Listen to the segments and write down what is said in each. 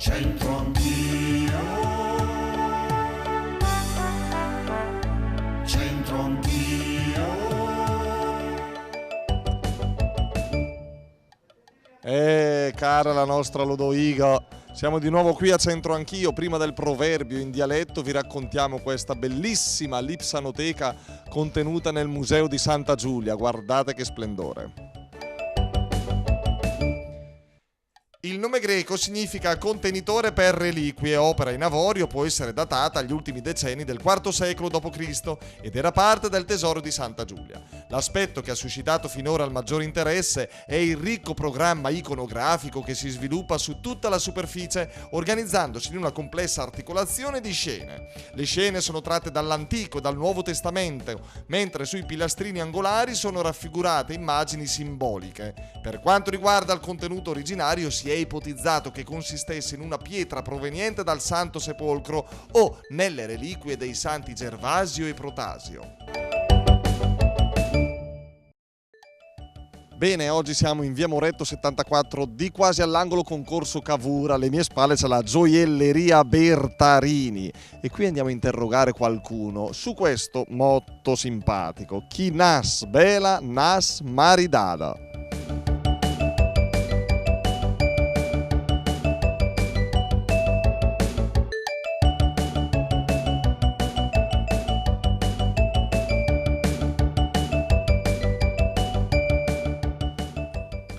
C'entro anch'io, c'entro anch'io. Cara la nostra Lodoiga, siamo di nuovo qui a Centro Anch'io. Prima del proverbio in dialetto vi raccontiamo questa bellissima lipsanoteca contenuta nel Museo di Santa Giulia. Guardate che splendore. Il nome greco significa contenitore per reliquie, opera in avorio, può essere datata agli ultimi decenni del IV secolo d.C. ed era parte del tesoro di Santa Giulia. L'aspetto che ha suscitato finora il maggiore interesse è il ricco programma iconografico che si sviluppa su tutta la superficie, organizzandosi in una complessa articolazione di scene. Le scene sono tratte dall'Antico e dal Nuovo Testamento, mentre sui pilastrini angolari sono raffigurate immagini simboliche. Per quanto riguarda il contenuto originario, si è ipotizzato che consistesse in una pietra proveniente dal Santo Sepolcro o nelle reliquie dei santi Gervasio e Protasio. Bene, oggi siamo in via Moretto 74, di quasi all'angolo con Corso Cavour. Alle mie spalle c'è la gioielleria Bertarini e qui andiamo a interrogare qualcuno su questo motto simpatico: chi nas bela nas maridada.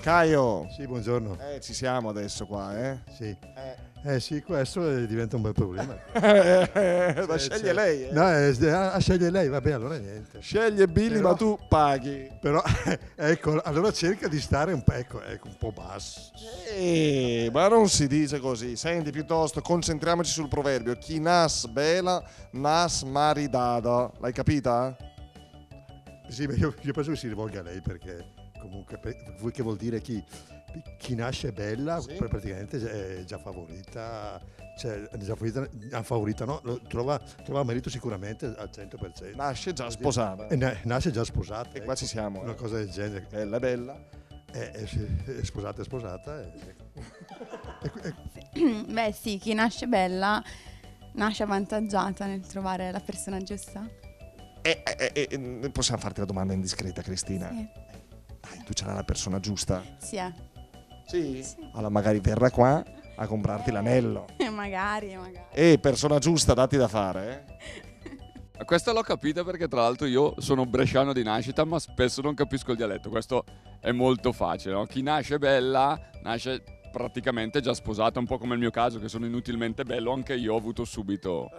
Caio, Sì, buongiorno. ci siamo adesso qua, eh? Sì. Sì, questo diventa un bel problema. Ma sceglie lei, eh? No, sceglie lei, vabbè, allora niente. Sceglie Billy, Però- ma tu paghi. Però, ecco, allora cerca di stare un po' basso. Ma non si dice così. Senti, piuttosto, concentriamoci sul proverbio. Chi nas bela, nas maridada. L'hai capita? Sì, ma io penso che si rivolga a lei perché comunque, che vuol dire chi nasce bella, Sì. praticamente è già favorita. Cioè, favorita no, trova merito sicuramente al 100%. Nasce già sposata. E nasce già sposata. E qua ci siamo. Una cosa del genere. Bella, bella. È sposata. Beh sì, chi nasce bella nasce avvantaggiata nel trovare la persona giusta. Possiamo farti la domanda indiscreta, Cristina? Sì. Dai, tu ce l'hai la persona giusta? Sì, Sì. Allora magari verrà qua a comprarti l'anello. magari. Persona giusta, dati da fare, Questa l'ho capita perché tra l'altro io sono bresciano di nascita, ma spesso non capisco il dialetto. Questo è molto facile, no? Chi nasce bella nasce praticamente già sposata, un po' come il mio caso, che sono inutilmente bello, anche io ho avuto subito.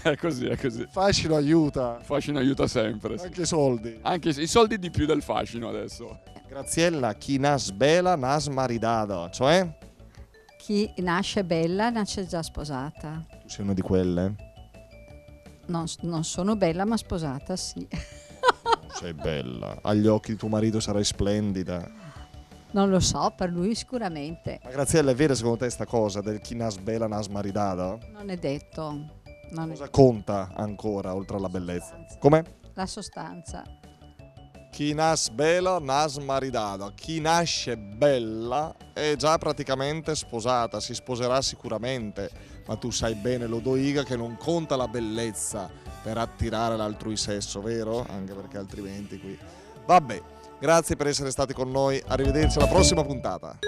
È così. Fascino aiuta. Fascino aiuta sempre. Sì. Anche i soldi. Anche i soldi di più del fascino adesso. Graziella, chi nas bela nas maridada, cioè Chi nasce bella nasce già sposata. tu sei una di quelle? Non sono bella ma sposata sì. Sei bella, agli occhi di tuo marito sarai splendida. Non lo so, per lui sicuramente. Ma Graziella, è vera secondo te sta cosa del chi nas bela nas maridada? Non è detto. Non è Cosa conta ancora oltre alla bellezza? Come? la sostanza. Chi nas bela nas maridada. Chi nasce bella è già praticamente sposata, si sposerà sicuramente, ma tu sai bene, Lodoiga, che non conta la bellezza per attirare l'altrui sesso, vero? Anche perché altrimenti qui... Vabbè, grazie per essere stati con noi, arrivederci alla prossima puntata.